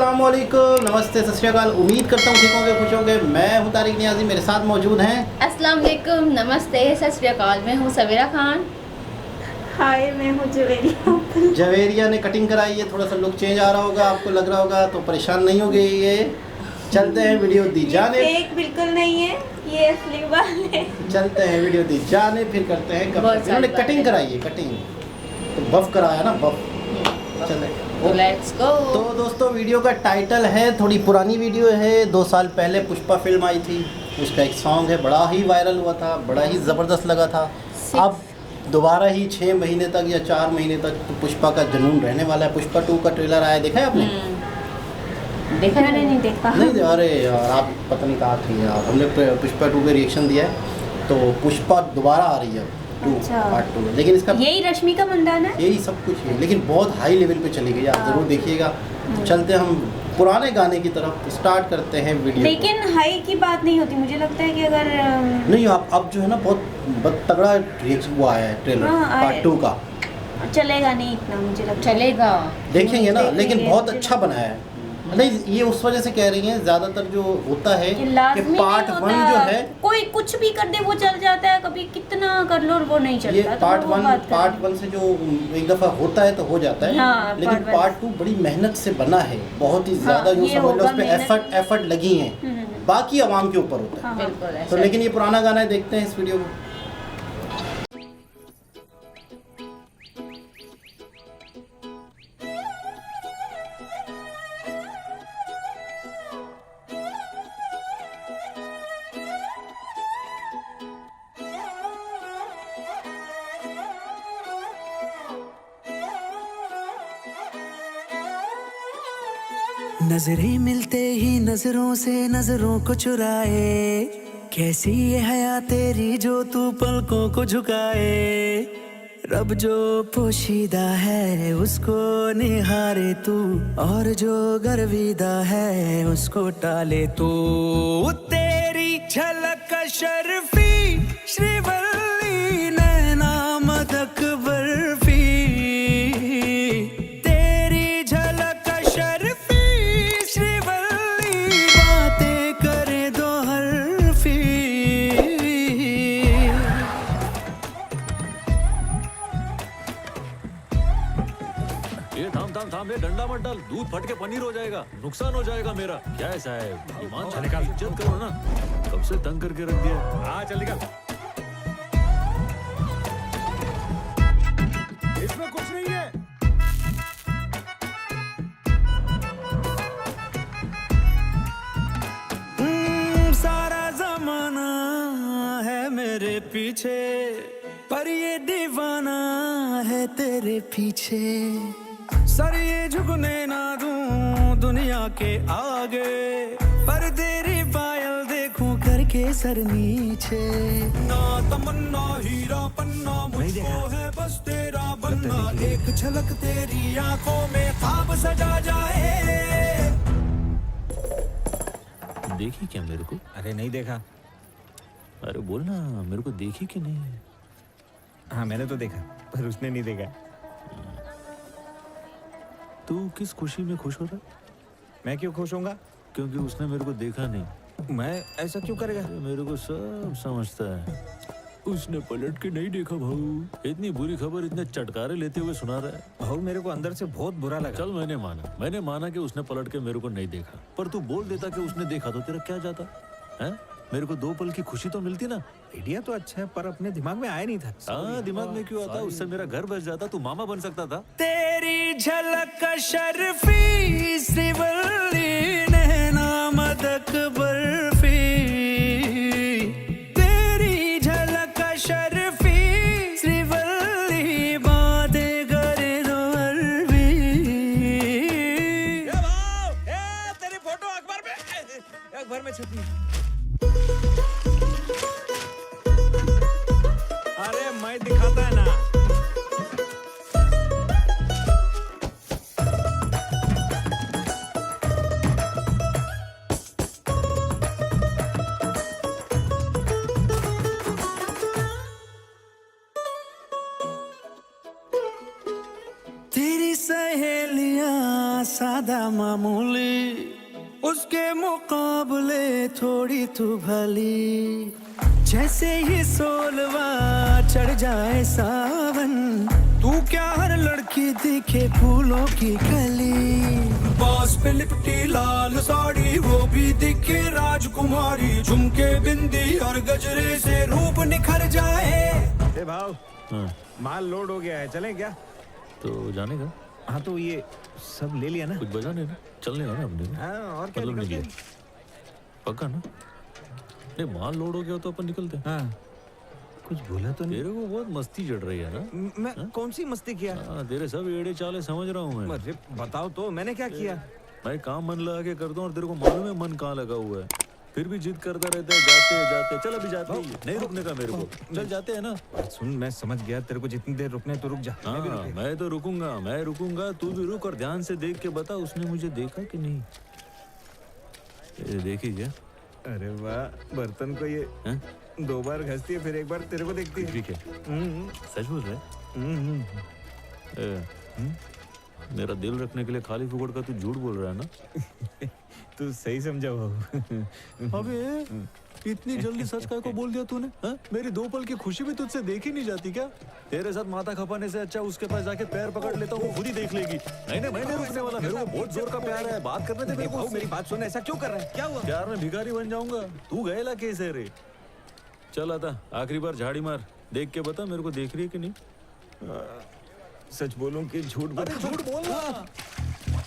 अस्सलाम वालेकुम, नमस्ते, सत श्री अकाल। उम्मीद करता हूँ ठीक होंगे, खुश होंगे। मैं हूँ तारिक नियाजी, मेरे साथ मौजूद हैं। अस्सलाम वालेकुम, नमस्ते, सत श्री अकाल। मैं हूँ सवेरा खान। हाय, मैं हूँ जवेरिया। जवेरिया ने कटिंग कराई है, थोड़ा सा लुक चेंज आ रहा होगा, आपको लग रहा होगा, तो परेशान नहीं हो गई ये। चलते हैं वीडियो दी जाने। फेक बिल्कुल नहीं है, ये असली वाले। चलते हैं वीडियो दी जाने, फिर करते हैं इन्होंने कटिंग कराई है, कटिंग तो बफ कराया ना, बफ। चले लेट्स गो। तो दोस्तों, वीडियो का टाइटल है, थोड़ी पुरानी वीडियो है, 2 साल पहले पुष्पा फिल्म आई थी, उसका एक सॉन्ग है, बड़ा ही वायरल हुआ था, बड़ा ही ज़बरदस्त लगा था। अब दोबारा ही 6 महीने तक या 4 महीने तक तो पुष्पा का जुनून रहने वाला है। पुष्पा 2 का ट्रेलर आया, देखा है आपने? देखा मैंने नहीं देखा। नहीं, अरे यार, आप पता नहीं कहाँ थी यार। हमने पुष्पा 2 पे रिएक्शन दिया है, तो पुष्पा दोबारा आ रही है, अच्छा। पार्ट 2। लेकिन इसका यही रश्मिका मंदाना है, यही सब कुछ है, लेकिन बहुत हाई लेवल पे चली गई, आप ज़रूर देखिएगा। तो चलते हम पुराने गाने की तरफ, स्टार्ट करते हैं वीडियो। लेकिन हाई की बात नहीं होती, मुझे लगता है कि अगर नहीं, अब जो है ना, बहुत तगड़ा रिएक्शन वो आया है ट्रेलर पार्ट 2 का। चलेगा नहीं इतना, मुझे लगता है। चलेगा, देखेंगे ना, देखेंगे, लेकिन बहुत मुझे अच्छा बनाया है। नहीं, ये उस वजह से कह रही हैं, ज़्यादातर जो होता है ये कि लाज़मी पार्ट नहीं 1 होता। जो है, कोई कुछ भी कर दे वो चल जाता है, कभी कितना कर लो और वो नहीं ये चलता। पार्ट 1 से जो एक दफ़ा होता है तो हो जाता है। हाँ, लेकिन part one। पार्ट 2 बड़ी मेहनत से बना है, बहुत ही ज़्यादा, जो ये समझ लो होगा उस पर एफर्ट लगी हैं। बाकी आवाम के ऊपर होता है। बिल्कुल तो ऐसा। लेकिन ये पुराना गाना है, देखते हैं इस वीडियो को। नजरें मिलते ही नजरों से नजरों को चुराए, कैसी ये हया तेरी जो तू पलकों को झुकाए। रब जो पोशीदा है उसको निहारे तू, और जो गर्विदा है उसको टाले तू। तेरी झलक शर्फी श्रीवल्ली नैना मदक बर्फी, तेरी झलक शर्फी श्रीवल्ली बातें करे दो हरफी। ये थाम ये डंडा मत डाल, दूध फट के पनीर हो जाएगा, नुकसान हो जाएगा मेरा। क्या ऐसा है, ईमान से निकाल, इज्जत करो ना, कब से तंग करके रख दिया। हाँ चल निकाल, इसमें कुछ नहीं है। सारा जमाना है मेरे पीछे, पर ये दीवाना है तेरे पीछे। सर ये झुकने ना दूं दुनिया के आगे, पर तेरी पायल देखूं करके सर नीचे। ना तमन्ना हीरा पन्ना मुझको है बस तेरा बनना, एक झलक तेरी आंखों में ख्वाब सजा जाए। देखी क्या मेरे को? अरे नहीं देखा। अरे बोल ना, मेरे को देखी कि नहीं? हाँ मैंने तो देखा, पर उसने नहीं देखा। तू किस खुशी में खुश हो रहा? मैं क्यों खुश होऊंगा? क्योंकि उसने मेरे को देखा नहीं। मैं ऐसा क्यों करेगा? अरे मेरे को सब समझता है। उसने पलट के नहीं देखा भाऊ, इतनी बुरी खबर इतने चटकारे लेते हुए सुना रहा है। भाऊ मेरे को अंदर से बहुत बुरा लगा। चल मैंने माना कि उसने पलट के मेरे को नहीं देखा, पर तू बोल देता कि उसने देखा तो तेरा क्या जाता है? मेरे को 2 पल की खुशी तो मिलती ना। आइडिया तो अच्छा है, पर अपने दिमाग में आया नहीं था। हाँ, दिमाग में क्यों आता? उससे मेरा घर बस जाता, तू मामा बन सकता था। तेरी झलक शर्फी श्रीवल्ली नैना मदक बर्फी, तेरी झलक शर्फी श्रीवल्ली बातें करे दो अरबी। तेरी फोटो अखबार में छपी। अरे मैं दिखाता है ना। तेरी सहेलियां सादा मामूली, उसके मुकाबले थोड़ी तू भली। जैसे ही सोलवा चढ़ जाए सावन, तू क्या हर लड़की दिखे फूलों की कली। बास पे लिपटी लाल साड़ी, वो भी दिखे राजकुमारी। झुमके बिंदी और गजरे से रूप निखर जाए। ए भाव, हाँ, माल लोड हो गया है, चलें क्या? तो जाने का हाँ तो ये सब ले लिया ना? कुछ बजा नहीं ना, चलने का ना अपने को। हाँ और क्या मतलब नहीं निकलते लिया पक्का ना? नहीं माल लोड हो गया तो अपन निकलते हैं। हाँ कुछ बोला तो नहीं? तेरे को बहुत मस्ती चढ़ रही है ना? मैं कौन सी मस्ती किया? हाँ तेरे सब एड़े चाले समझ रहा हूँ मैं। अरे बताओ तो मैंने क्या किया? मैं काम मन लगा के करता हूँ और तेरे को मालूम है मन कहाँ लगा हुआ है, फिर भी जिद करता रहता है। जाते जाते चल, अभी जाते ही नहीं रुकने का मेरे को। चल जाते हैं ना। सुन मैं समझ गया, तेरे को जितनी देर रुकने तो रुक जा। मैं भी हाँ रुकेगा। मैं तो रुकूंगा, मैं रुकूंगा, तू भी रुक और ध्यान से देख के बता उसने मुझे देखा कि नहीं। ये देखी क्या? अरे वाह, बर्तन को ये हैं? 2 बार घसती है फिर 1 बार तेरे को देखती है। ठीक है, सच बोल रहे? मेरा दिल रखने के लिए खाली फुकड़ का तू झूठ बोल रहा है ना? तू सही समझा हो। अबे इतनी जल्दी सच का को बोल दिया तूने? हाँ? मेरी 2 पल की खुशी भी तुझसे देखी नहीं जाती क्या? तेरे साथ माथा खपाने से अच्छा उसके पास जाके पैर पकड़ लेता हूँ, वो खुद ही देख लेगी। नहीं नहीं मैं नहीं रुकने वाला, मेरे को बहुत जोर का प्यार है। बात करने दे मेरे को। मेरी बात सुन, ऐसा क्यों कर रहा है? क्या हुआ? प्यार में भिखारी बन जाऊंगा? तू गएला कैसे रे? चल आता आखिरी बार झाड़ी मार, देख के बता मेरे को देख रही है कि नहीं। सच बोलूं कि झूठ बोल? झूठ बोलना।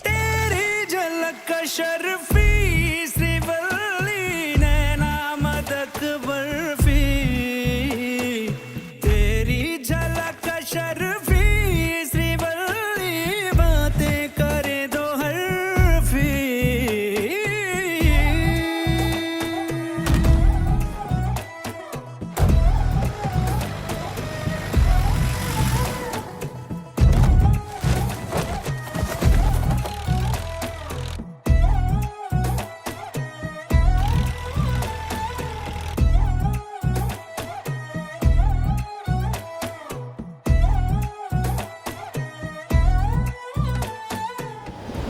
तेरी झलक शर्फी श्रीवल्ली, नैना मदक बर्फी। तेरी झलक शर्फी श्रीवल्ली, बातें करे दो हरफी।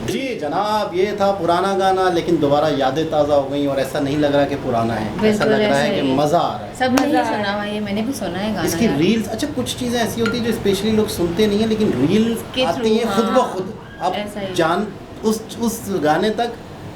जी जनाब, ये था पुराना गाना, लेकिन दोबारा यादें ताज़ा हो गई और ऐसा नहीं लग रहा कि पुराना है। ऐसा बिल्कुल लग रहा है ऐसा कि ही है। मज़ा आ रहा है। सबने ही मजा आ सुना हुआ है, मैंने भी सुना है गाना इसकी यार। रील्स, अच्छा कुछ चीज़ें ऐसी होती है जो स्पेशली लोग सुनते नहीं है, लेकिन रील्स के आती through, हैं खुद ब हाँ, खुद। ऐसा ही। आप जान उस गाने तक,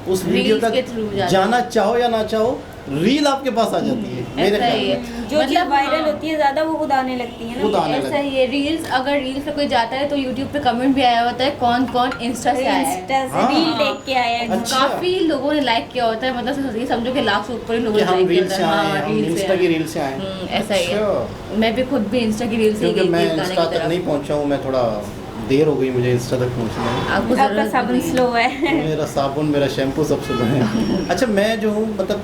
उस वीडियो Reels के तक through जाते जाना चाहो या ना चाहो, रील आपके पास आ जाती है। मेरे ऐसा ही ख्याल है। में। जो चीज़ मतलब वायरल हाँ। होती है ज्यादा वो खुद आने लगती है खुद ना। आने ऐसा लगती ही है। रील्स, अगर रील्स पे कोई जाता है तो यूट्यूब पे कमेंट भी आया होता है कौन कौन इंस्टा से आया है। इंस्टा से हाँ। रील देख के आया है। अच्छा। काफी लोगों ने लाइक किया होता है, मतलब ये समझो कि लाख से ऊपर ही लोगों कि ने हम लाइक किया रील से होता है। आए हैं, हाँ, हम रील से इंस्टा की आए। रील से आए हैं। ऐसा ही है। अच्छा। मैं भी खुद भी इंस्टा की रील से ही क्योंकि गई मैं थी गाने इंस्टा की तक तरफ। नहीं पहुंचा हूँ, मैं थोड़ा देर हो गई मुझे इंस्टा तक पहुंचने में। आपको आपका जरूरत साबुन नहीं है। स्लो है। मेरा साबुन, मेरा शैम्पू सब सुबह है। अच्छा मैं जो हूँ, मतलब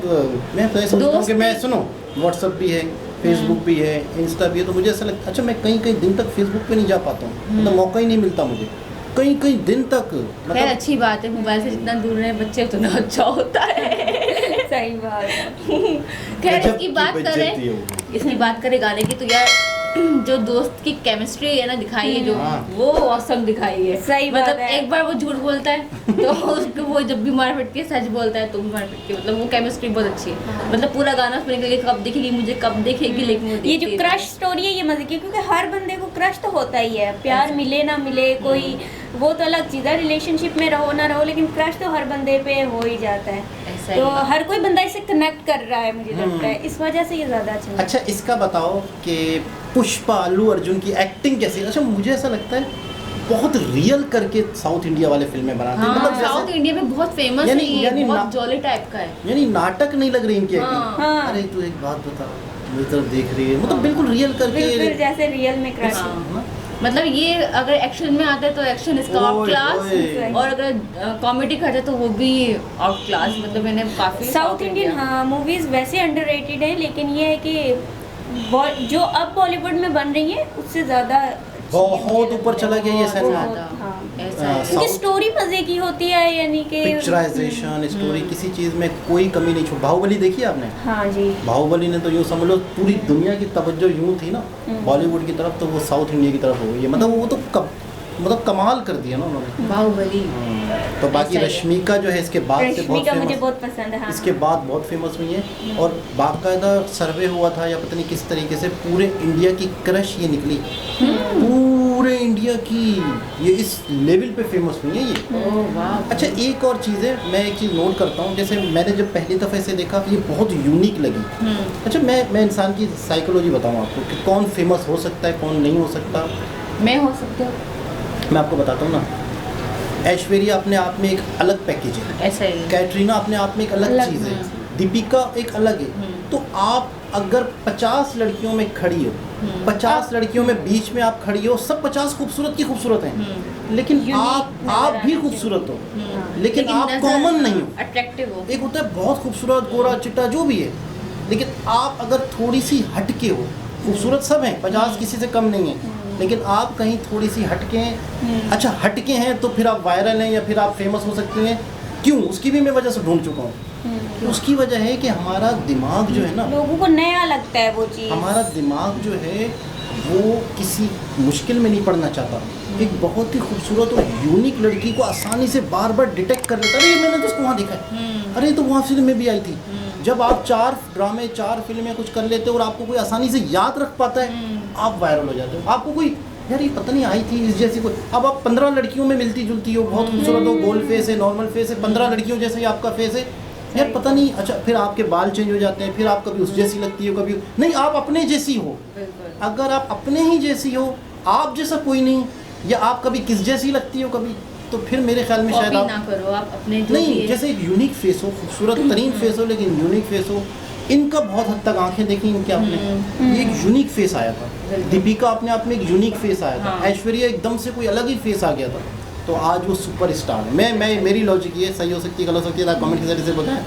मैं तो ये सोचता हूँ कि मैं सुनो, व्हाट्सअप भी है, फेसबुक भी है, इंस्टा भी है, तो मुझे ऐसा लगता, अच्छा मैं कहीं दिन तक फेसबुक पे नहीं जा पाता हूँ, मतलब मौका ही नहीं मिलता मुझे कहीं दिन तक। खैर मतलब अच्छी बात है, मोबाइल से जितना दूर रहे बच्चे उतना अच्छा होता है। सही बात है। खैर गजब इसकी की बात बेइज्जती है करें, वो। इसकी बात करें गाने की, तो यार जो दोस्त की केमिस्ट्री है ना दिखाई है, जो हाँ। वो औसम दिखाई है। सही बात मतलब है। एक बार वो झूठ बोलता है तो उसको वो जब भी मार पिटती है सच बोलता है तो भी मार पिटती है। मतलब वो केमिस्ट्री बहुत अच्छी है। मतलब पूरा गाना सुनने के लिए कब दिखेगी मुझे, कब दिखेगी, लेकिन वो ये दिखती जो है। क्रश स्टोरी है ये मजे की, क्योंकि हर बंदे को क्रश तो होता ही है। प्यार मिले ना मिले, कोई वो तो अलग चीज़ है, रिलेशनशिप में रहो ना रहो, लेकिन क्रश तो हर बंदे पे हो ही जाता है। ऐसा ही तो है। हर कोई बंदा इसे कनेक्ट कर रहा है, मुझे लगता है इस वजह से ये ज़्यादा अच्छा है। अच्छा इसका बताओ कि पुष्पा, अल्लू अर्जुन की एक्टिंग कैसी? अच्छा मुझे ऐसा लगता है बहुत रियल करके साउथ इंडिया वाले फिल्में बनाते हैं। हाँ, मतलब साउथ जैसे इंडिया में बहुत फेमस है यानी- ये, यानी बहुत ना- जॉली टाइप का है। यानी नाटक नहीं लग रही इनकी हाँ। एक्टिंग। हाँ। अरे तू एक बात बता, मेरी तरफ देख रही है, मतलब बिल्कुल रियल करके। बिल्कुल जैसे रियल में क्रश हाँ। है। हाँ। मतलब ये अगर एक्शन में आता है तो एक्शन इसका आउट ओए, क्लास, ओए। और अगर कॉमेडी करता है तो वो भी आउट क्लास। मतलब मैंने काफी साउथ इंडियन हाँ मूवीज वैसे अंडररेटेड हैं, लेकिन ये है कि जो अब बॉलीवुड में बन रही है उससे ज़्यादा बहुत ऊपर चला गया ये सिनेमा। हाँ। ऐसा है। हाँ। क्योंकि स्टोरी मजे की होती है, यानी कि पिक्चराइजेशन, स्टोरी, किसी चीज में कोई कमी नहीं छोड़। बाहुबली देखी आपने? हाँ जी। बाहुबली ने तो यूँ समझ लो पूरी दुनिया की तवज्जो यूँ थी ना बॉलीवुड की तरफ, तो वो साउथ इंडिया की तरफ हो गई है। मतलब वो तो मतलब कमाल कर दिया ना उन्होंने। बाहुबली। तो बाकी ऐसा ही है। रश्मिका जो है इसके बाद से बहुत रश्मिका मुझे फेमस, बहुत पसंद है। हाँ। इसके बाद बहुत फेमस हुई है और बाकायदा सर्वे हुआ था या पता नहीं किस तरीके से पूरे इंडिया की क्रश ये निकली, पूरे इंडिया की, ये इस लेवल पे फेमस हुई है ये। ओह वाह। अच्छा एक और चीज़ है, मैं एक चीज़ नोट करता हूँ, जैसे मैंने जब पहली दफ़े से देखा ये बहुत यूनिक लगी। अच्छा मैं इंसान की साइकोलॉजी बताऊँ आपको कि कौन फेमस हो सकता है कौन नहीं हो सकता। मैं हो सकती हूँ। मैं आपको बताता हूँ ना, ऐश्वर्या अपने आप में एक अलग पैकेज है, ऐसा ही है। कैटरीना अपने आप में एक अलग अलग, चीज़ है, दीपिका एक अलग है। तो आप अगर 50 लड़कियों में खड़ी हो, 50 लड़कियों में बीच में आप खड़ी हो, सब 50 खूबसूरत की खूबसूरत हैं, लेकिन Unique आप नजर भी आना खूबसूरत हो, लेकिन आप नजर कॉमन नहीं हो। अट्रैक्टिव हो। एक होता है बहुत खूबसूरत गोरा चिट्टा जो भी है, लेकिन आप अगर थोड़ी सी हटके हो, खूबसूरत सब हैं, 50 किसी से कम नहीं है, लेकिन आप कहीं थोड़ी सी हटके हैं। अच्छा हटके हैं तो फिर आप वायरल हैं या फिर आप फेमस हो सकती हैं। क्यों? उसकी भी मैं वजह से ढूंढ चुका हूँ। उसकी वजह है कि हमारा दिमाग जो है ना, लोगों को नया लगता है वो चीज़। हमारा दिमाग जो है वो किसी मुश्किल में नहीं पड़ना चाहता। एक बहुत ही खूबसूरत और यूनिक लड़की को आसानी से बार बार डिटेक्ट कर लेता है, अरे ये मैंने तो उसको वहाँ देखा है, अरे ये तो वहाँ फिल्म में भी आई थी। जब आप 4 ड्रामे 4 फिल्में कुछ कर लेते हो और आपको कोई आसानी से याद रख पाता है, आप वायरल हो जाते हो। आपको कोई यार ये पता नहीं आई थी इस जैसी कोई, अब आप 15 लड़कियों में मिलती जुलती हो, बहुत खूबसूरत हो, गोल फेस है, नॉर्मल फेस है, 15 लड़कियों जैसे ही आपका फेस है, यार पता नहीं। अच्छा फिर आपके बाल चेंज हो जाते हैं, फिर आप कभी उस जैसी लगती हो, कभी नहीं, आप अपने जैसी हो। अगर आप अपने ही जैसी हो, आप जैसा कोई नहीं, या आप कभी किस जैसी लगती हो कभी, तो फिर मेरे ख्याल में शायद कॉपी आप ना करो, आप अपने जो भी नहीं, है। जैसे एक यूनिक फेस हो, खूबसूरत तरीन फेस हो, लेकिन यूनिक फेस हो। इनका बहुत हद तक आंखें देखी इनके आपने, ये एक यूनिक फेस आया था। दीपिका अपने आप में एक यूनिक फेस आया था, हाँ। ऐश्वर्या एकदम से कोई अलग ही फेस आ गया था, तो आज वो सुपरस्टार है। मैं मेरी लॉजिक ये सही हो सकती है गलत हो सकती है, आप कमेंट के जरिए से बताएं।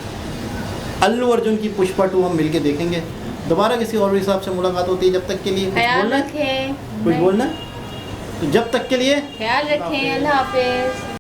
अल्लू अर्जुन की पुष्पा 2 हम मिलके देखेंगे, दोबारा किसी और हिसाब से मुलाकात होती है। जब तक के लिए कुछ ख्याल बोलना है? रखें। कुछ बोलना है? तो जब तक के लिए ख्याल रखें। अल्लाह हाफिज।